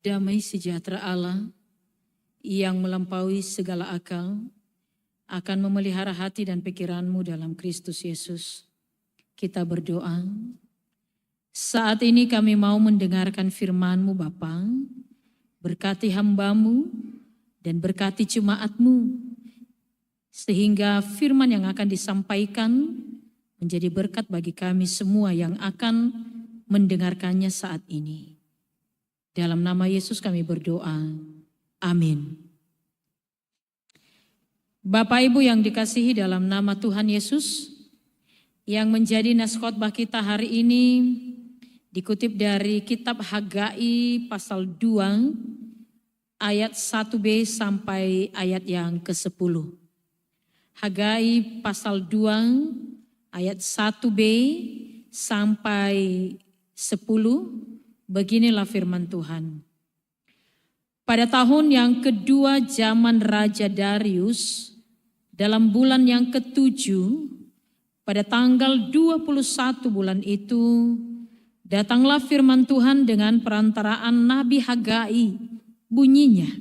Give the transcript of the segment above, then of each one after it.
Damai sejahtera Allah yang melampaui segala akal akan memelihara hati dan pikiranmu dalam Kristus Yesus. Kita berdoa. Saat ini kami mau mendengarkan firman-Mu Bapa. Berkati hamba-Mu dan berkati jemaat-Mu. Sehingga firman yang akan disampaikan menjadi berkat bagi kami semua yang akan mendengarkannya saat ini. Dalam nama Yesus kami berdoa. Amin. Bapak Ibu yang dikasihi dalam nama Tuhan Yesus, yang menjadi nas khotbah kita hari ini dikutip dari kitab Hagai pasal 2 ayat 1b sampai ayat yang ke-10. Hagai pasal 2 ayat 1b sampai 10. Beginilah firman Tuhan. Pada tahun yang kedua zaman Raja Darius, dalam bulan yang ke-7, pada tanggal 21 bulan itu, datanglah firman Tuhan dengan perantaraan Nabi Hagai. Bunyinya,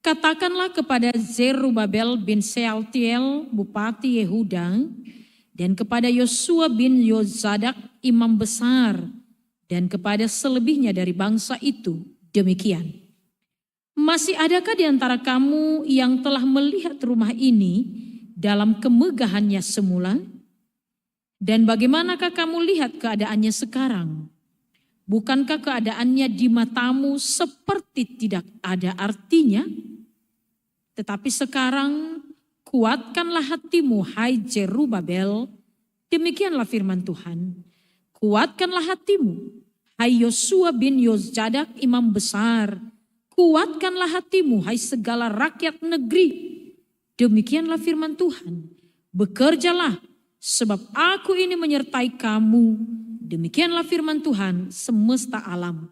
katakanlah kepada Zerubabel bin Sealtiel, Bupati Yehuda, dan kepada Yosua bin Yozadak, imam besar, dan kepada selebihnya dari bangsa itu, demikian. Masih adakah di antara kamu yang telah melihat rumah ini dalam kemegahannya semula? Dan bagaimanakah kamu lihat keadaannya sekarang? Bukankah keadaannya di matamu seperti tidak ada artinya? Tetapi sekarang kuatkanlah hatimu, hai Zerubabel. Demikianlah firman Tuhan. Kuatkanlah hatimu, hai Yosua bin Yozadak, imam besar. Kuatkanlah hatimu, hai segala rakyat negeri. Demikianlah firman Tuhan. Bekerjalah, sebab aku ini menyertai kamu. Demikianlah firman Tuhan semesta alam.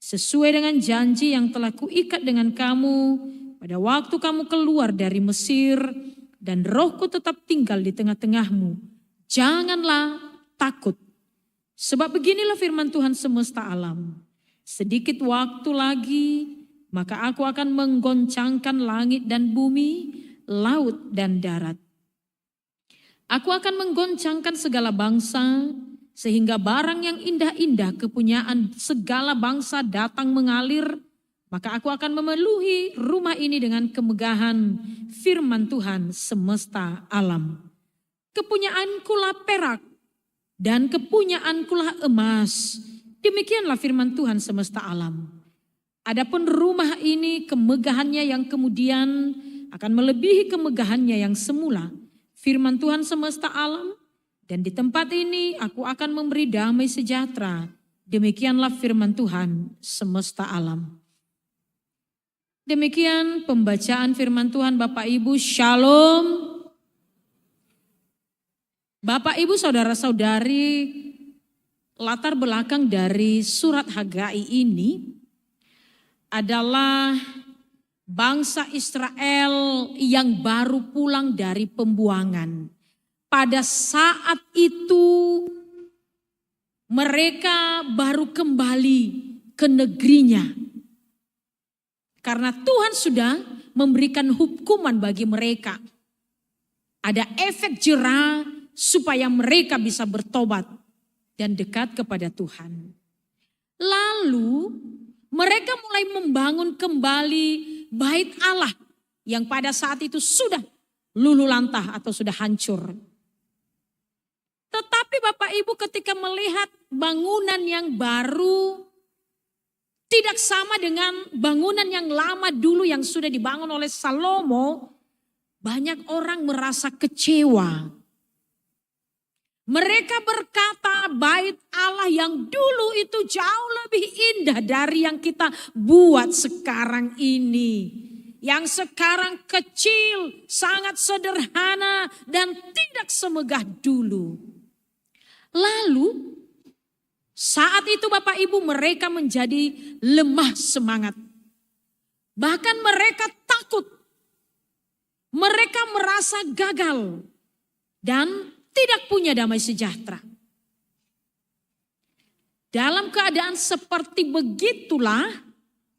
Sesuai dengan janji yang telah kuikat dengan kamu pada waktu kamu keluar dari Mesir, dan rohku tetap tinggal di tengah-tengahmu. Janganlah takut. Sebab beginilah firman Tuhan semesta alam. Sedikit waktu lagi, maka aku akan menggoncangkan langit dan bumi, laut dan darat. Aku akan menggoncangkan segala bangsa, sehingga barang yang indah-indah kepunyaan segala bangsa datang mengalir. Maka aku akan memenuhi rumah ini dengan kemegahan firman Tuhan semesta alam. Kepunyaankulah perak, dan kepunyaankulah emas. Demikianlah firman Tuhan semesta alam. Adapun rumah ini kemegahannya yang kemudian akan melebihi kemegahannya yang semula. Firman Tuhan semesta alam, dan di tempat ini aku akan memberi damai sejahtera. Demikianlah firman Tuhan semesta alam. Demikian pembacaan firman Tuhan. Bapak Ibu, shalom. Bapak Ibu saudara-saudari, latar belakang dari surat Hagai ini adalah bangsa Israel yang baru pulang dari pembuangan. Pada saat itu mereka baru kembali ke negerinya. Karena Tuhan sudah memberikan hukuman bagi mereka. Ada efek jera supaya mereka bisa bertobat dan dekat kepada Tuhan. Lalu mereka mulai membangun kembali bait Allah yang pada saat itu sudah luluh lantah atau sudah hancur. Tetapi Bapak Ibu ketika melihat bangunan yang baru tidak sama dengan bangunan yang lama dulu yang sudah dibangun oleh Salomo, banyak orang merasa kecewa. Mereka berkata bait Allah yang dulu itu jauh lebih indah dari yang kita buat sekarang ini. Yang sekarang kecil, sangat sederhana dan tidak semegah dulu. Lalu saat itu Bapak Ibu mereka menjadi lemah semangat. Bahkan mereka takut. Mereka merasa gagal dan tidak punya damai sejahtera. Dalam keadaan seperti begitulah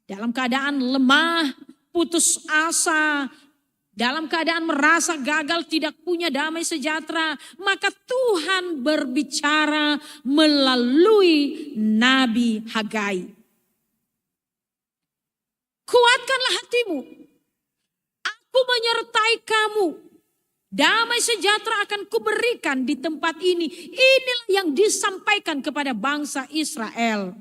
dalam keadaan lemah, putus asa, dalam keadaan merasa gagal, tidak punya damai sejahtera, maka Tuhan berbicara melalui Nabi Hagai. Kuatkanlah hatimu, aku menyertai kamu. Damai sejahtera akan kuberikan di tempat ini. Inilah yang disampaikan kepada bangsa Israel.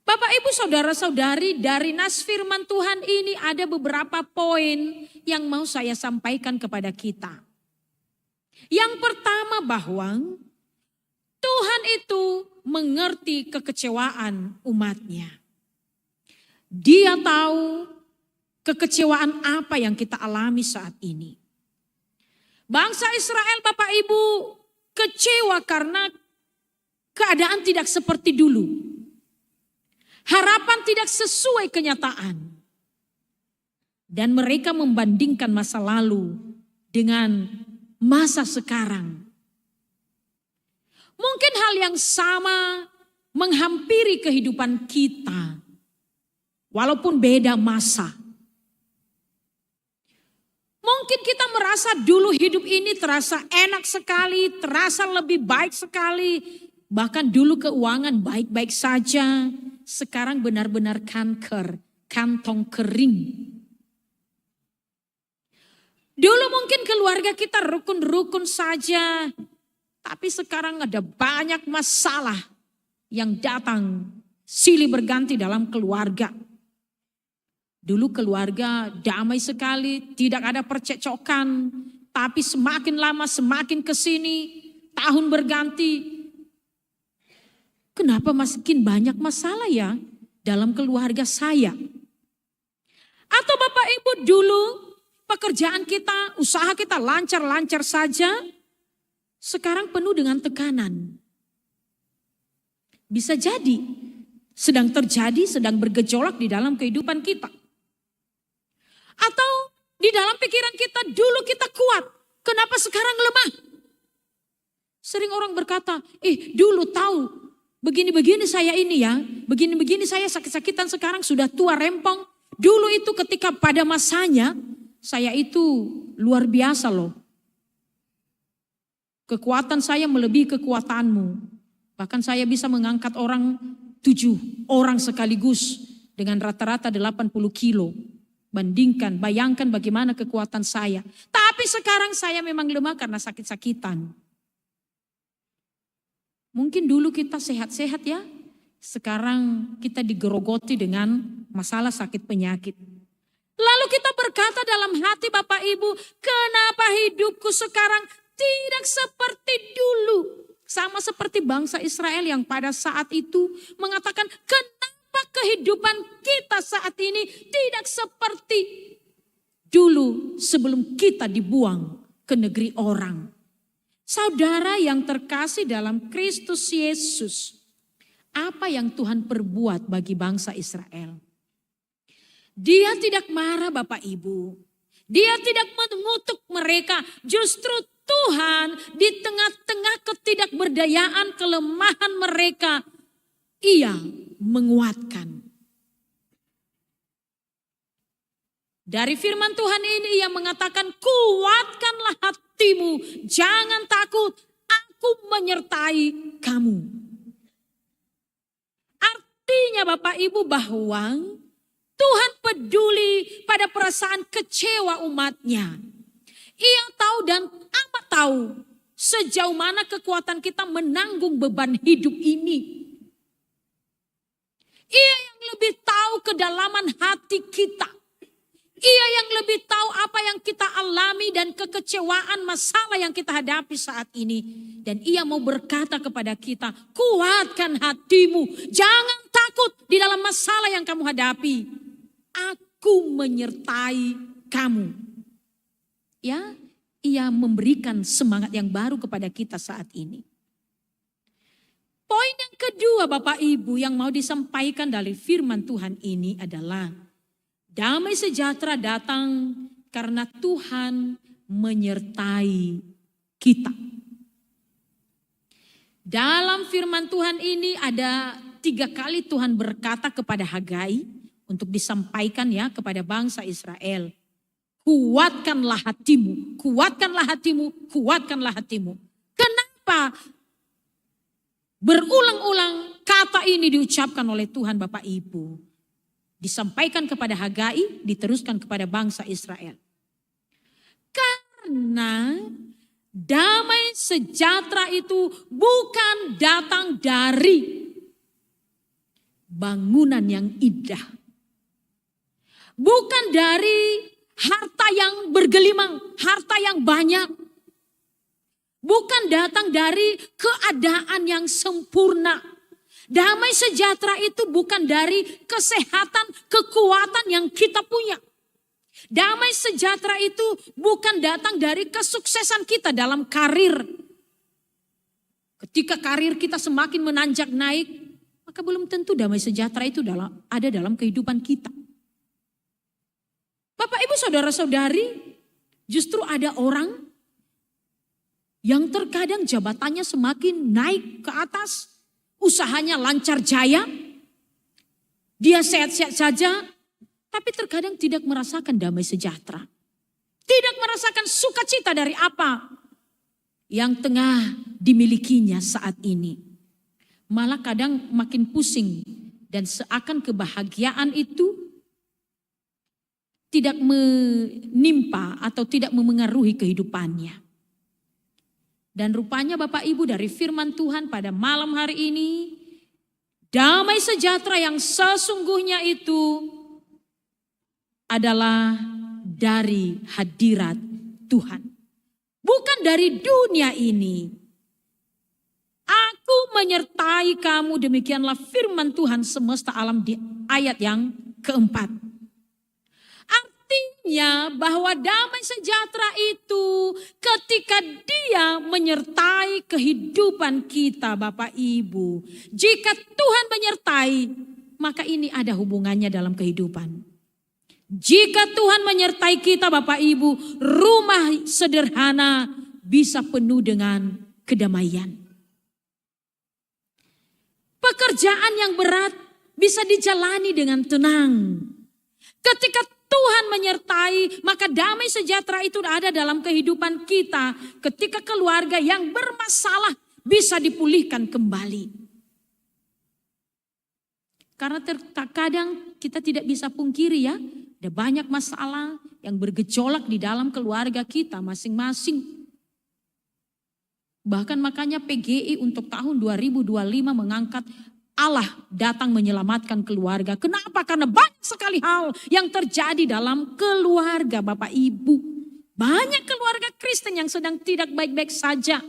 Bapak, Ibu, saudara-saudari, dari nas firman Tuhan ini ada beberapa poin yang mau saya sampaikan kepada kita. Yang pertama, bahwa Tuhan itu mengerti kekecewaan umatnya. Dia tahu kekecewaan apa yang kita alami saat ini. Bangsa Israel, Bapak Ibu, kecewa karena keadaan tidak seperti dulu. Harapan tidak sesuai kenyataan. Dan mereka membandingkan masa lalu dengan masa sekarang. Mungkin hal yang sama menghampiri kehidupan kita. Walaupun beda masa. Mungkin kita merasa dulu hidup ini terasa enak sekali, terasa lebih baik sekali. Bahkan dulu keuangan baik-baik saja, sekarang benar-benar kanker, kantong kering. Dulu mungkin keluarga kita rukun-rukun saja, tapi sekarang ada banyak masalah yang datang silih berganti dalam keluarga. Dulu keluarga damai sekali, tidak ada percekcokan. Tapi semakin lama semakin kesini, tahun berganti. Kenapa makin banyak masalah ya dalam keluarga saya? Atau Bapak Ibu, dulu pekerjaan kita, usaha kita lancar-lancar saja. Sekarang penuh dengan tekanan. Bisa jadi sedang terjadi, sedang bergejolak di dalam kehidupan kita. Atau di dalam pikiran kita, dulu kita kuat, kenapa sekarang lemah? Sering orang berkata, dulu tahu begini-begini saya ini ya, begini-begini saya sakit-sakitan, sekarang sudah tua rempong. Dulu itu ketika pada masanya, saya itu luar biasa loh. Kekuatan saya melebihi kekuatanmu. Bahkan saya bisa mengangkat 7 orang sekaligus dengan rata-rata 80 kilo. Bayangkan bagaimana kekuatan saya. Tapi sekarang saya memang lemah karena sakit-sakitan. Mungkin dulu kita sehat-sehat ya. Sekarang kita digerogoti dengan masalah sakit penyakit. Lalu kita berkata dalam hati, Bapak Ibu, kenapa hidupku sekarang tidak seperti dulu. Sama seperti bangsa Israel yang pada saat itu mengatakan, kenapa kehidupan kita saat ini tidak seperti dulu sebelum kita dibuang ke negeri orang. Saudara yang terkasih dalam Kristus Yesus, apa yang Tuhan perbuat bagi bangsa Israel? Dia tidak marah Bapak Ibu. Dia tidak mengutuk mereka. Justru Tuhan di tengah-tengah ketidakberdayaan, kelemahan mereka, Ia menguatkan. Dari firman Tuhan ini Ia mengatakan, kuatkanlah hatimu, jangan takut, aku menyertai kamu. Artinya Bapak Ibu bahwa Tuhan peduli pada perasaan kecewa umatnya. Ia tahu dan amat tahu sejauh mana kekuatan kita menanggung beban hidup ini. Ia yang lebih tahu kedalaman hati kita. Ia yang lebih tahu apa yang kita alami dan kekecewaan masalah yang kita hadapi saat ini. Dan Ia mau berkata kepada kita, kuatkan hatimu, jangan takut di dalam masalah yang kamu hadapi. Aku menyertai kamu. Ya, Ia memberikan semangat yang baru kepada kita saat ini. Poin yang kedua Bapak Ibu yang mau disampaikan dari firman Tuhan ini adalah damai sejahtera datang karena Tuhan menyertai kita. Dalam firman Tuhan ini ada 3 kali Tuhan berkata kepada Hagai untuk disampaikan ya kepada bangsa Israel. Kuatkanlah hatimu, kuatkanlah hatimu, kuatkanlah hatimu. Kenapa berulang-ulang kata ini diucapkan oleh Tuhan Bapak Ibu? Disampaikan kepada Hagai, diteruskan kepada bangsa Israel. Karena damai sejahtera itu bukan datang dari bangunan yang indah. Bukan dari harta yang bergelimang, harta yang banyak. Bukan datang dari keadaan yang sempurna. Damai sejahtera itu bukan dari kesehatan, kekuatan yang kita punya. Damai sejahtera itu bukan datang dari kesuksesan kita dalam karir. Ketika karir kita semakin menanjak naik, maka belum tentu damai sejahtera itu ada dalam kehidupan kita. Bapak Ibu saudara-saudari, justru ada orang yang terkadang jabatannya semakin naik ke atas, usahanya lancar jaya, dia sehat-sehat saja, tapi terkadang tidak merasakan damai sejahtera. Tidak merasakan sukacita dari apa yang tengah dimilikinya saat ini. Malah kadang makin pusing dan seakan kebahagiaan itu tidak menimpa atau tidak memengaruhi kehidupannya. Dan rupanya Bapak Ibu dari firman Tuhan pada malam hari ini, damai sejahtera yang sesungguhnya itu adalah dari hadirat Tuhan. Bukan dari dunia ini. Aku menyertai kamu, demikianlah firman Tuhan semesta alam di ayat yang keempat. Artinya bahwa damai sejahtera itu ketika dia menyertai kehidupan kita Bapak Ibu. Jika Tuhan menyertai, maka ini ada hubungannya dalam kehidupan. Jika Tuhan menyertai kita Bapak Ibu, rumah sederhana bisa penuh dengan kedamaian. Pekerjaan yang berat bisa dijalani dengan tenang. Ketika Tuhan menyertai, maka damai sejahtera itu ada dalam kehidupan kita. Ketika keluarga yang bermasalah bisa dipulihkan kembali. Karena terkadang kita tidak bisa pungkiri ya, ada banyak masalah yang bergejolak di dalam keluarga kita masing-masing. Bahkan makanya PGI untuk tahun 2025 mengangkat Allah datang menyelamatkan keluarga. Kenapa? Karena banyak sekali hal yang terjadi dalam keluarga Bapak Ibu. Banyak keluarga Kristen yang sedang tidak baik-baik saja.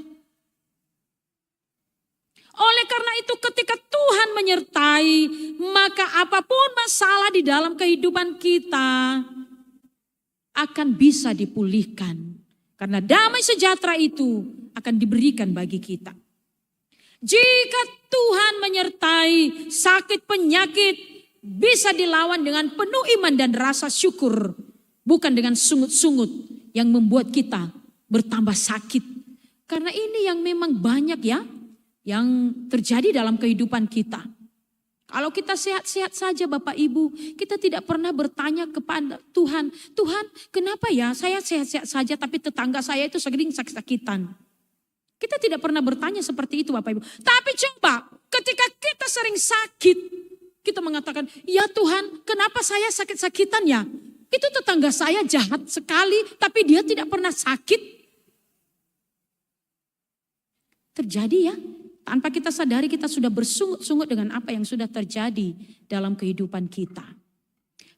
Oleh karena itu ketika Tuhan menyertai, maka apapun masalah di dalam kehidupan kita akan bisa dipulihkan. Karena damai sejahtera itu akan diberikan bagi kita. Jika Tuhan menyertai, sakit penyakit bisa dilawan dengan penuh iman dan rasa syukur. Bukan dengan sungut-sungut yang membuat kita bertambah sakit. Karena ini yang memang banyak ya, yang terjadi dalam kehidupan kita. Kalau kita sehat-sehat saja Bapak Ibu, kita tidak pernah bertanya kepada Tuhan. Tuhan, kenapa ya saya sehat-sehat saja tapi tetangga saya itu sering sakit-sakitan. Kita tidak pernah bertanya seperti itu Bapak Ibu. Tapi coba ketika kita sering sakit, kita mengatakan, ya Tuhan kenapa saya sakit-sakitan ya? Itu tetangga saya jahat sekali tapi dia tidak pernah sakit. Terjadi ya. Tanpa kita sadari kita sudah bersungut-sungut dengan apa yang sudah terjadi dalam kehidupan kita.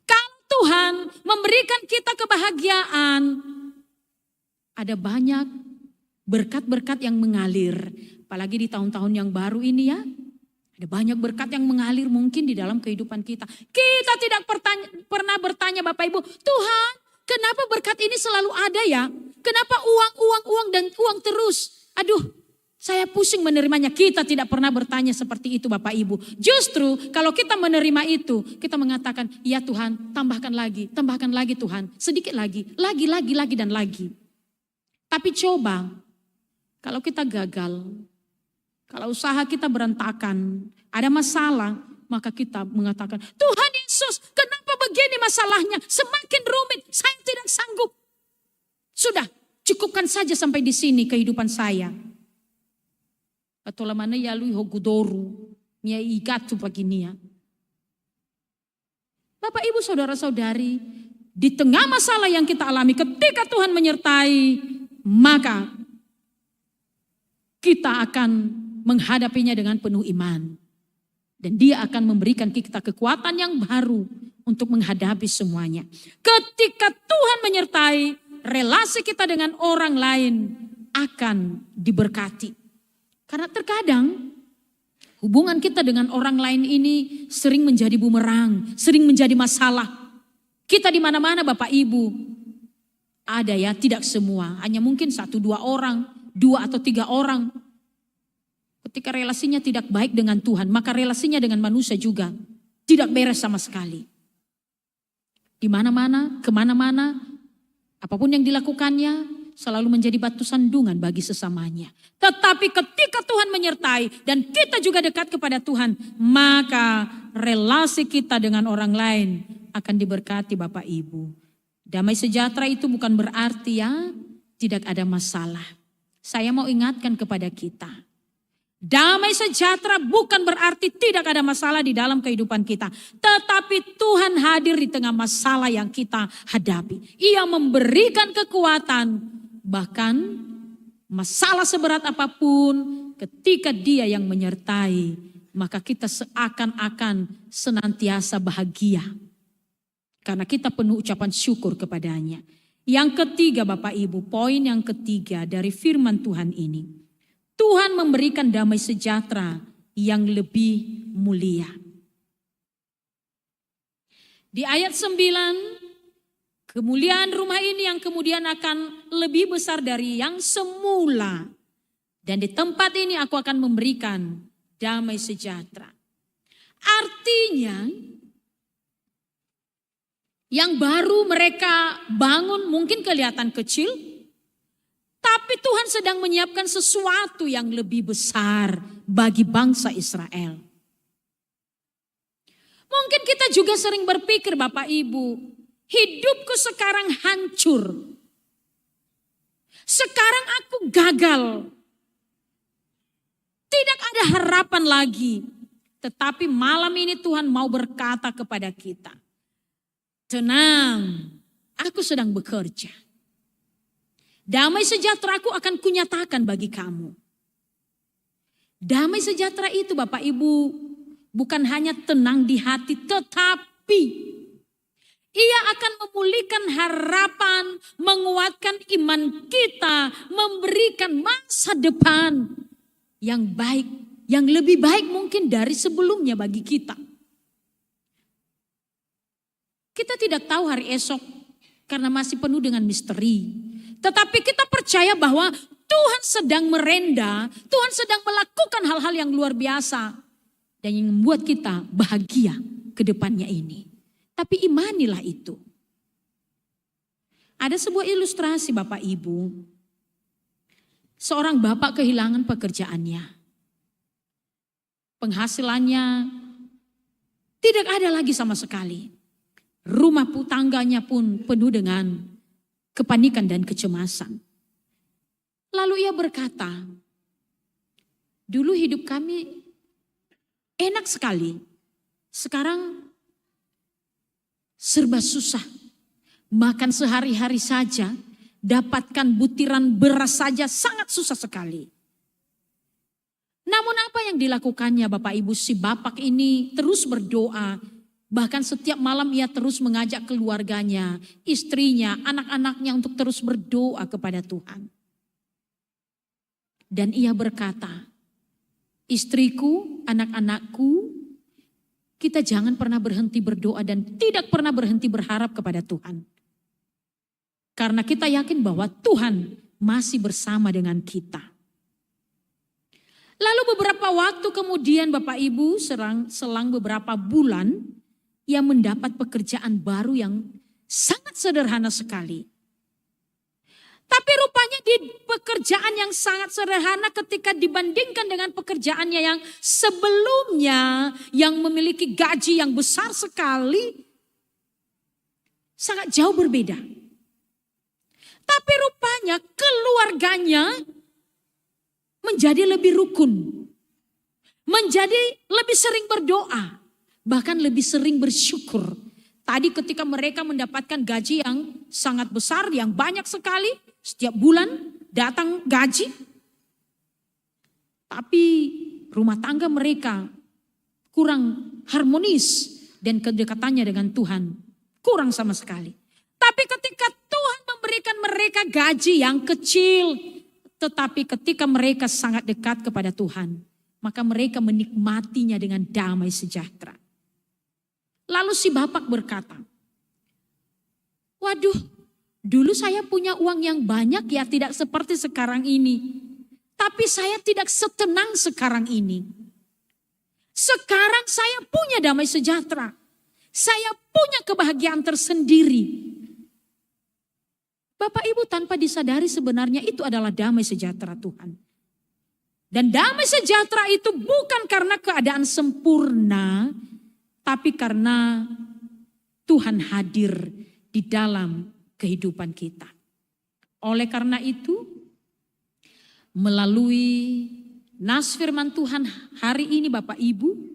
Kalau Tuhan memberikan kita kebahagiaan, ada banyak berkat-berkat yang mengalir. Apalagi di tahun-tahun yang baru ini ya. Ada banyak berkat yang mengalir mungkin di dalam kehidupan kita. Kita tidak pernah bertanya Bapak Ibu, Tuhan kenapa berkat ini selalu ada ya? Kenapa uang dan uang terus? Aduh, saya pusing menerimanya. Kita tidak pernah bertanya seperti itu Bapak Ibu. Justru kalau kita menerima itu, kita mengatakan, ya Tuhan tambahkan lagi Tuhan. Sedikit lagi dan lagi. Tapi coba, kalau kita gagal, Kalau usaha kita berantakan, ada masalah, maka kita mengatakan, Tuhan Yesus, kenapa begini masalahnya? Semakin rumit, saya tidak sanggup. Sudah, cukupkan saja sampai di sini kehidupan saya. Atau lamana yalui hogudoru, mia igatu paginia. Bapak, Ibu, saudara-saudari, di tengah masalah yang kita alami, ketika Tuhan menyertai, maka kita akan menghadapinya dengan penuh iman. Dan Dia akan memberikan kita kekuatan yang baru untuk menghadapi semuanya. Ketika Tuhan menyertai, relasi kita dengan orang lain akan diberkati. Karena terkadang hubungan kita dengan orang lain ini sering menjadi bumerang, sering menjadi masalah. Kita di mana-mana Bapak Ibu, ada ya, tidak semua, hanya mungkin 1-2 orang, 2 atau 3 orang. Ketika relasinya tidak baik dengan Tuhan, maka relasinya dengan manusia juga tidak beres sama sekali. Di mana-mana, kemana-mana, apapun yang dilakukannya selalu menjadi batu sandungan bagi sesamanya. Tetapi ketika Tuhan menyertai dan kita juga dekat kepada Tuhan, maka relasi kita dengan orang lain akan diberkati Bapak Ibu. Damai sejahtera itu bukan berarti ya tidak ada masalah. Saya mau ingatkan kepada kita. Damai sejahtera bukan berarti tidak ada masalah di dalam kehidupan kita. Tetapi Tuhan hadir di tengah masalah yang kita hadapi. Ia memberikan kekuatan, bahkan masalah seberat apapun, ketika Dia yang menyertai, maka kita seakan-akan senantiasa bahagia. Karena kita penuh ucapan syukur kepadanya. Yang ketiga Bapak Ibu, poin yang ketiga dari firman Tuhan ini. Tuhan memberikan damai sejahtera yang lebih mulia. Di ayat 9, kemuliaan rumah ini yang kemudian akan lebih besar dari yang semula. Dan di tempat ini aku akan memberikan damai sejahtera. Artinya, yang baru mereka bangun mungkin kelihatan kecil, tapi Tuhan sedang menyiapkan sesuatu yang lebih besar bagi bangsa Israel. Mungkin kita juga sering berpikir Bapak Ibu, hidupku sekarang hancur. Sekarang aku gagal. Tidak ada harapan lagi. Tetapi malam ini Tuhan mau berkata kepada kita, tenang, aku sedang bekerja. Damai sejahtera aku akan kunyatakan bagi kamu. Damai sejahtera itu Bapak Ibu bukan hanya tenang di hati, tetapi Ia akan memulihkan harapan, menguatkan iman kita, memberikan masa depan yang baik, yang lebih baik mungkin dari sebelumnya bagi kita. Kita tidak tahu hari esok karena masih penuh dengan misteri. Tetapi kita percaya bahwa Tuhan sedang merenda, Tuhan sedang melakukan hal-hal yang luar biasa. Dan yang membuat kita bahagia ke depannya ini. Tapi imanilah itu. Ada sebuah ilustrasi Bapak Ibu. Seorang bapak kehilangan pekerjaannya. Penghasilannya tidak ada lagi sama sekali. Rumah tangganya pun penuh dengan kepanikan dan kecemasan. Lalu ia berkata, dulu hidup kami enak sekali. Sekarang serba susah. Makan sehari-hari saja, dapatkan butiran beras saja sangat susah sekali. Namun apa yang dilakukannya Bapak Ibu, si bapak ini terus berdoa. Bahkan setiap malam ia terus mengajak keluarganya, istrinya, anak-anaknya untuk terus berdoa kepada Tuhan. Dan ia berkata, istriku, anak-anakku, kita jangan pernah berhenti berdoa dan tidak pernah berhenti berharap kepada Tuhan. Karena kita yakin bahwa Tuhan masih bersama dengan kita. Lalu beberapa waktu kemudian Bapak Ibu selang beberapa bulan, ia mendapat pekerjaan baru yang sangat sederhana sekali. Tapi rupanya di pekerjaan yang sangat sederhana ketika dibandingkan dengan pekerjaannya yang sebelumnya yang memiliki gaji yang besar sekali, sangat jauh berbeda. Tapi rupanya keluarganya menjadi lebih rukun, menjadi lebih sering berdoa, bahkan lebih sering bersyukur. Tadi ketika mereka mendapatkan gaji yang sangat besar, yang banyak sekali, setiap bulan datang gaji. Tapi rumah tangga mereka kurang harmonis dan kedekatannya dengan Tuhan kurang sama sekali. Tapi ketika Tuhan memberikan mereka gaji yang kecil, tetapi ketika mereka sangat dekat kepada Tuhan, maka mereka menikmatinya dengan damai sejahtera. Lalu si bapak berkata, waduh, dulu saya punya uang yang banyak ya, tidak seperti sekarang ini. Tapi saya tidak setenang sekarang ini. Sekarang saya punya damai sejahtera. Saya punya kebahagiaan tersendiri. Bapak Ibu, tanpa disadari sebenarnya itu adalah damai sejahtera Tuhan. Dan damai sejahtera itu bukan karena keadaan sempurna, tapi karena Tuhan hadir di dalam kehidupan kita. Oleh karena itu, melalui nas firman Tuhan hari ini Bapak Ibu,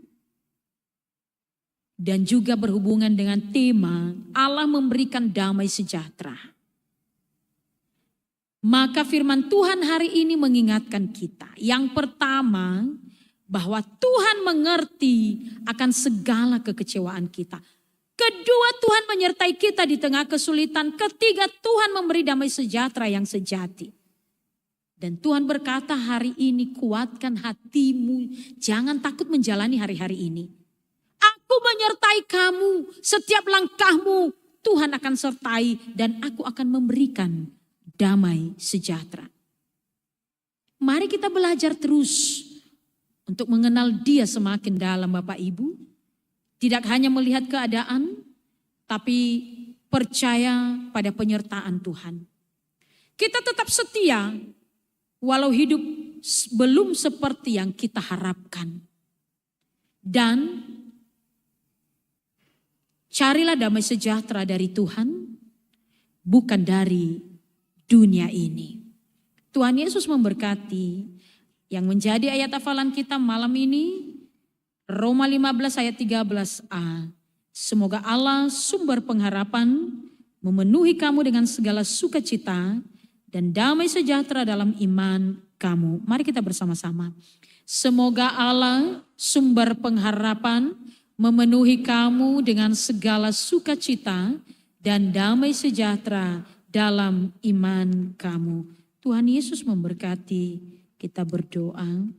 dan juga berhubungan dengan tema Allah memberikan damai sejahtera. Maka firman Tuhan hari ini mengingatkan kita. Yang pertama, bahwa Tuhan mengerti akan segala kekecewaan kita. Kedua, Tuhan menyertai kita di tengah kesulitan. Ketiga, Tuhan memberi damai sejahtera yang sejati. Dan Tuhan berkata hari ini, kuatkan hatimu, jangan takut menjalani hari-hari ini. Aku menyertai kamu, setiap langkahmu Tuhan akan sertai dan aku akan memberikan damai sejahtera. Mari kita belajar terus untuk mengenal Dia semakin dalam Bapak Ibu. Tidak hanya melihat keadaan, tapi percaya pada penyertaan Tuhan. Kita tetap setia walau hidup belum seperti yang kita harapkan. Dan carilah damai sejahtera dari Tuhan, bukan dari dunia ini. Tuhan Yesus memberkati. Yang menjadi ayat hafalan kita malam ini, Roma 15 ayat 13a. Semoga Allah sumber pengharapan memenuhi kamu dengan segala sukacita dan damai sejahtera dalam iman kamu. Mari kita bersama-sama. Semoga Allah sumber pengharapan memenuhi kamu dengan segala sukacita dan damai sejahtera dalam iman kamu. Tuhan Yesus memberkati. Kita berdoa.